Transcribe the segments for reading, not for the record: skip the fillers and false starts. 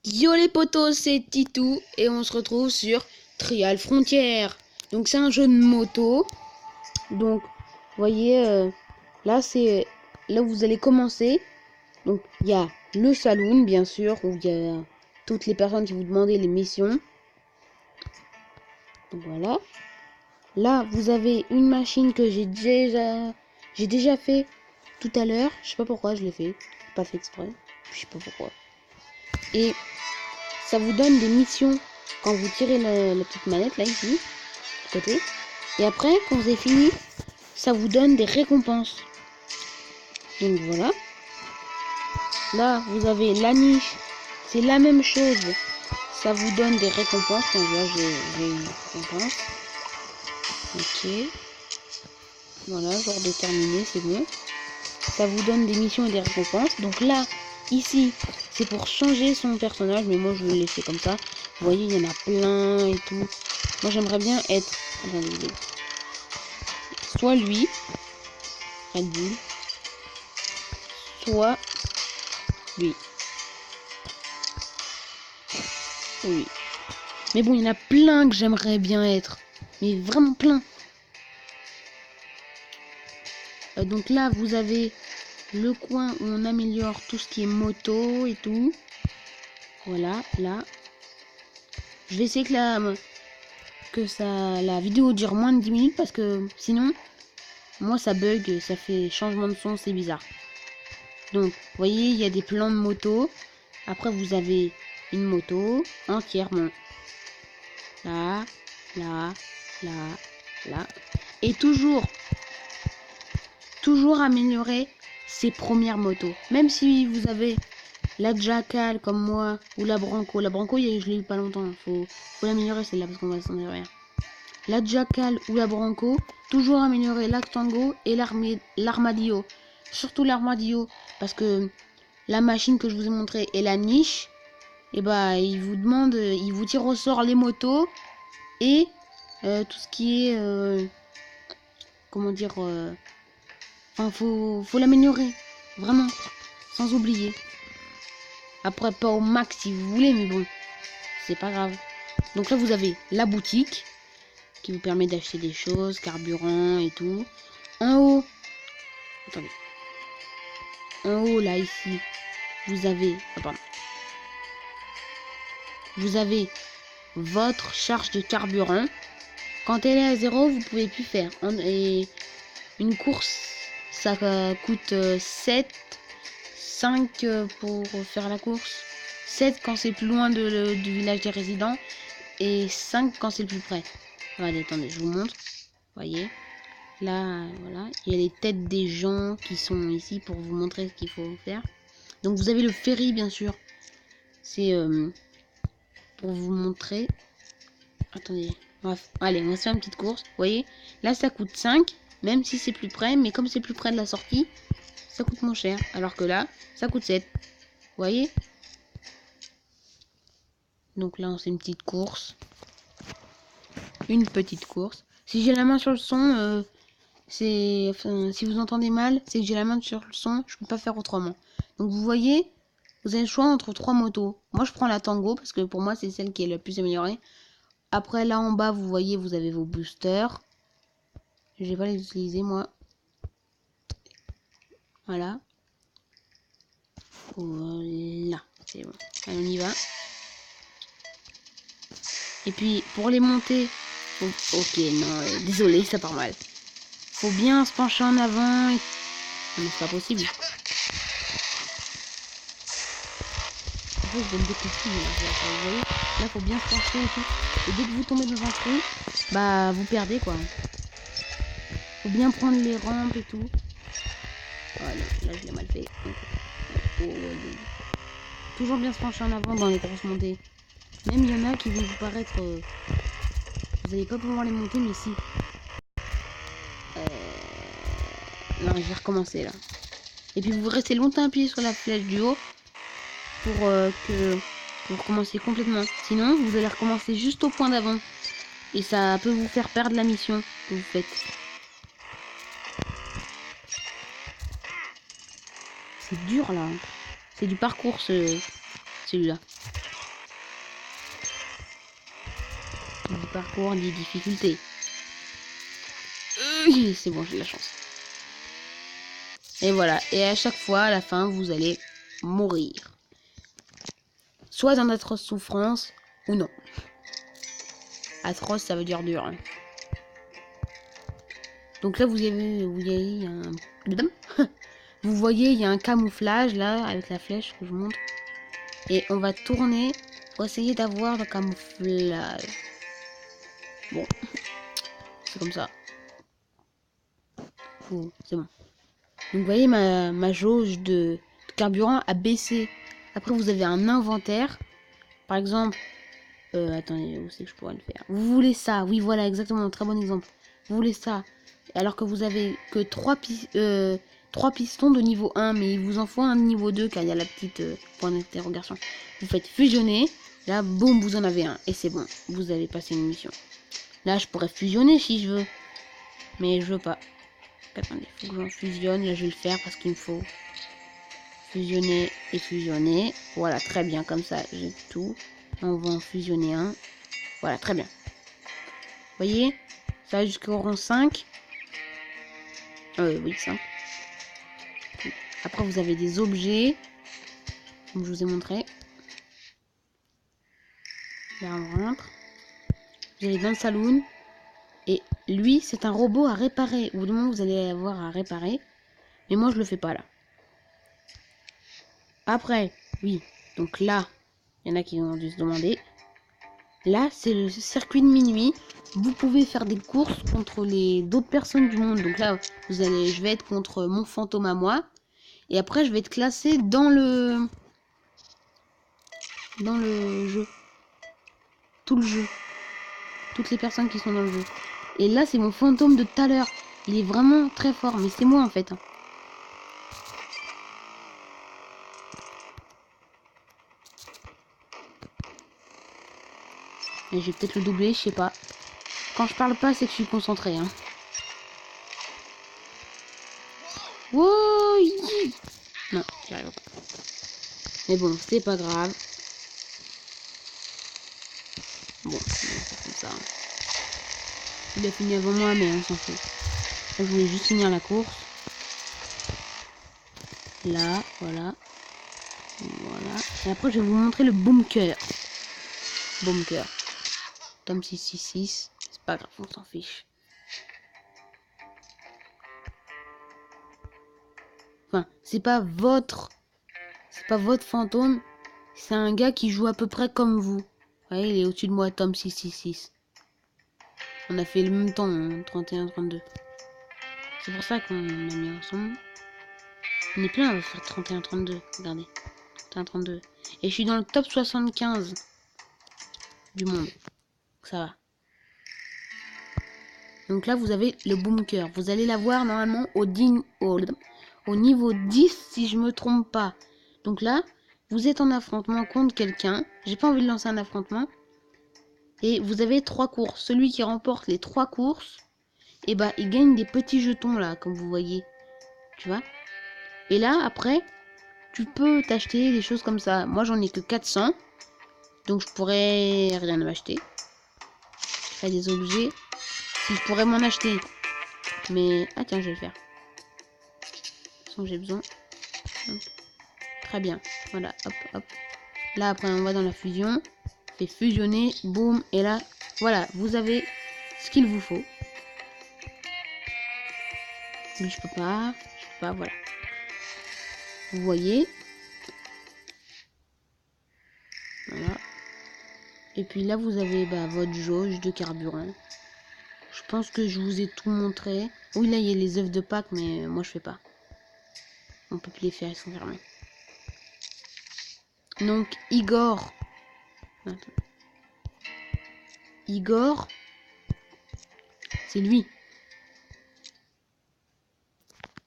Yo les potos, c'est Titou et on se retrouve sur Trial Frontier. Donc c'est un jeu de moto. Donc voyez là c'est là où vous allez commencer. Donc il y a le saloon bien sûr où il y a toutes les personnes qui vous demandaient les missions. Donc voilà. Là vous avez une machine que j'ai déjà fait tout à l'heure. Je sais pas pourquoi je l'ai fait. Pas fait exprès. Je sais pas pourquoi. Et ça vous donne des missions quand vous tirez la petite manette là ici, de côté. Et après, quand vous avez fini, ça vous donne des récompenses. Donc voilà. Là, vous avez la niche. C'est la même chose. Ça vous donne des récompenses. Donc là, j'ai une récompense. Ok. Voilà, genre de terminé, c'est bon. Ça vous donne des missions et des récompenses. Donc là, ici, c'est pour changer son personnage. Mais moi, je vais le laisser comme ça. Vous voyez, il y en a plein et tout. Moi, j'aimerais bien être... Attendez. Soit lui, Red Bull. Soit lui. Oui. Mais bon, il y en a plein que j'aimerais bien être. Mais vraiment plein. Donc là, vous avez le coin où on améliore tout ce qui est moto et tout. Voilà, là. Je vais essayer que la vidéo dure moins de 10 minutes parce que sinon, moi ça bug, ça fait changement de son, c'est bizarre. Donc, vous voyez, il y a des plans de moto. Après, vous avez une moto entièrement. Là, là, là, là. Et toujours améliorer ses premières motos. Même si vous avez la Jackal comme moi ou la Branco. La Branco, je l'ai eu pas longtemps. Faut l'améliorer celle-là parce qu'on va s'en derrière. La Jackal ou la Branco, toujours améliorer l'Actango et l'Armadillo. Surtout l'Armadillo parce que la machine que je vous ai montré et la niche, et bah il vous demande, il vous tire au sort les motos et tout ce qui est comment dire, enfin faut l'améliorer vraiment sans oublier. Après pas au max si vous voulez, mais bon c'est pas grave. Donc là vous avez la boutique qui vous permet d'acheter des choses, carburant et tout. En haut, attendez, en haut là ici vous avez, vous avez votre charge de carburant. Quand elle est à 0, vous pouvez plus faire. Et une course, ça coûte 7, 5 pour faire la course. 7 quand c'est plus loin du village des résidents. Et 5 quand c'est le plus près. Allez, attendez, je vous montre. Voyez. Là, voilà. Il y a les têtes des gens qui sont ici pour vous montrer ce qu'il faut faire. Donc vous avez le ferry, bien sûr. C'est pour vous montrer. Attendez. Allez, on va se faire une petite course. Vous voyez, là ça coûte 5, même si c'est plus près. Mais comme c'est plus près de la sortie, ça coûte moins cher. Alors que là, ça coûte 7. Vous voyez. Donc là, c'est une petite course. Une petite course. Si j'ai la main sur le son, si vous entendez mal, c'est que j'ai la main sur le son. Je peux pas faire autrement. Donc vous voyez, vous avez le choix entre 3 motos. Moi, je prends la Tango parce que pour moi, c'est celle qui est la plus améliorée. Après, là en bas, vous voyez, vous avez vos boosters. Je vais pas les utiliser, moi. Voilà. Voilà. C'est bon. Allez, on y va. Et puis, pour les monter... Ok, non, désolé, ça part mal. Faut bien se pencher en avant. Et... Non, c'est pas possible. En fait, je donne des coups de vous voyez, là, faut bien se pencher et tout. Et dès que vous tombez dans un trou, bah, vous perdez, quoi. Faut bien prendre les rampes et tout. Voilà, là, je l'ai mal fait. Toujours bien se pencher en avant dans les grosses montées. Même il y en a qui vont vous paraître... vous n'allez pas pouvoir les monter, mais si. Non, je vais recommencer là. Et puis vous restez longtemps appuyé sur la flèche du haut pour que vous recommenciez complètement. Sinon, vous allez recommencer juste au point d'avant. Et ça peut vous faire perdre la mission que vous faites. C'est dur là. C'est du parcours celui-là. parcours des difficultés. C'est bon, j'ai de la chance. Et voilà. Et à chaque fois, à la fin, vous allez mourir. Soit dans d'atroces souffrances, ou non. Atroce, ça veut dire dur. Hein. Donc là, vous voyez un... Vous voyez, il y a un camouflage, là, avec la flèche que je montre. Et on va tourner pour essayer d'avoir le camouflage. Bon. C'est comme ça. C'est bon. Donc vous voyez ma jauge de carburant a baissé. Après vous avez un inventaire. Par exemple, attendez, où c'est que je pourrais le faire? Vous voulez ça? Oui voilà, exactement, très bon exemple. Vous voulez ça? Alors que vous avez que 3 pistons de niveau 1, mais il vous en faut un niveau 2 car il y a la petite point d'interrogation. Vous faites fusionner, là boum vous en avez un. Et c'est bon, vous avez passé une mission. Là je pourrais fusionner si je veux. Mais je veux pas. Attendez, faut que j'en fusionne. Là, je vais le faire parce qu'il me faut fusionner et fusionner. Voilà, très bien. Comme ça, j'ai tout. On va en fusionner un. Voilà, très bien. Vous voyez? Ça va jusqu'au rang 5. Oui, 5. Après, vous avez des objets. Comme je vous ai montré. Là, on rentre. Vous allez dans le saloon. Et lui, c'est un robot à réparer. Au bout d'un moment, vous allez avoir à réparer. Mais moi, je le fais pas là. Après, oui. Donc là, il y en a qui ont dû se demander. Là, c'est le circuit de minuit. Vous pouvez faire des courses contre d'autres personnes du monde. Donc là, je vais être contre mon fantôme à moi. Et après, je vais être classé dans le jeu. Tout le jeu. Toutes les personnes qui sont dans le jeu. Et là, c'est mon fantôme de tout à l'heure. Il est vraiment très fort. Mais c'est moi, en fait. Et je vais peut-être le doubler, je sais pas. Quand je parle pas, c'est que je suis concentré. Hein. Wow, non, j'y arrive pas. Mais bon, c'est pas grave. Bon, c'est comme ça. Il a fini avant moi, mais on s'en fout. Là, je voulais juste finir la course. Là, voilà. Voilà. Et après, je vais vous montrer le bunker. Bunker. Tome 666. C'est pas grave, on s'en fiche. Enfin, c'est pas votre fantôme. C'est un gars qui joue à peu près comme vous. Vous voyez, il est au-dessus de moi, tome 666. On a fait le même temps, hein, 31-32. C'est pour ça qu'on a mis ensemble. On est plein à faire 31-32. Regardez. 31-32. Et je suis dans le top 75 du monde. Ça va. Donc là, vous avez le bunker. Vous allez l'avoir normalement au niveau 10, si je me trompe pas. Donc là, vous êtes en affrontement contre quelqu'un. J'ai pas envie de lancer un affrontement. Et vous avez 3 courses. Celui qui remporte les 3 courses, et bah, il gagne des petits jetons là, comme vous voyez. Tu vois? Et là, après, tu peux t'acheter des choses comme ça. Moi, j'en ai que 400. Donc, je pourrais rien m'acheter. Je ferais des objets. Si je pourrais m'en acheter. Mais, ah tiens, je vais le faire. De toute façon, j'ai besoin. Donc, très bien. Voilà, hop, hop. Là, après, on va dans la fusion. Fait fusionner, boum. Et là, voilà, vous avez ce qu'il vous faut. Mais je peux pas, voilà. Vous voyez. Voilà. Et puis là, vous avez votre jauge de carburant. Je pense que je vous ai tout montré. Oui, là, il y a les œufs de Pâques, mais moi, je fais pas. On peut plus les faire, ils sont fermés. Donc, Igor. Attends. Igor. C'est lui.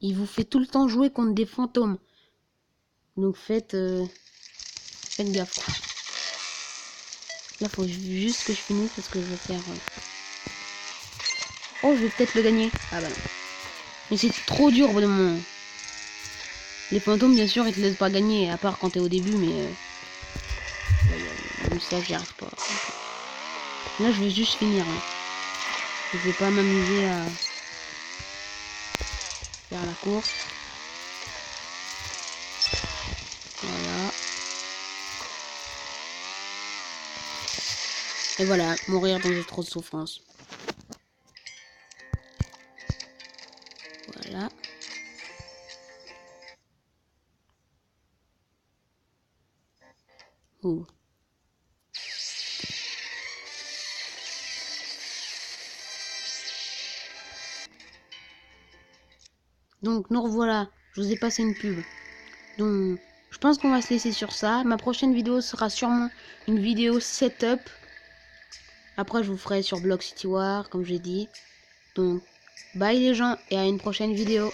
Il vous fait tout le temps jouer contre des fantômes. Donc, faites gaffe, quoi. Là, faut juste que je finisse parce que je vais faire... Oh, je vais peut-être le gagner. Ah bah non. Mais c'est trop dur au bout d'un moment. Les fantômes, bien sûr, ils te laissent pas gagner, à part quand t'es au début, mais... Même ça, j'y arrive pas. Là, je vais juste finir. Hein. Je vais pas m'amuser à faire la course. Voilà. Et voilà, mourir dans de trop de souffrance. Voilà. Ouh. Donc nous revoilà, je vous ai passé une pub. Donc je pense qu'on va se laisser sur ça. Ma prochaine vidéo sera sûrement une vidéo setup. Après je vous ferai sur Block City War comme j'ai dit. Donc bye les gens et à une prochaine vidéo.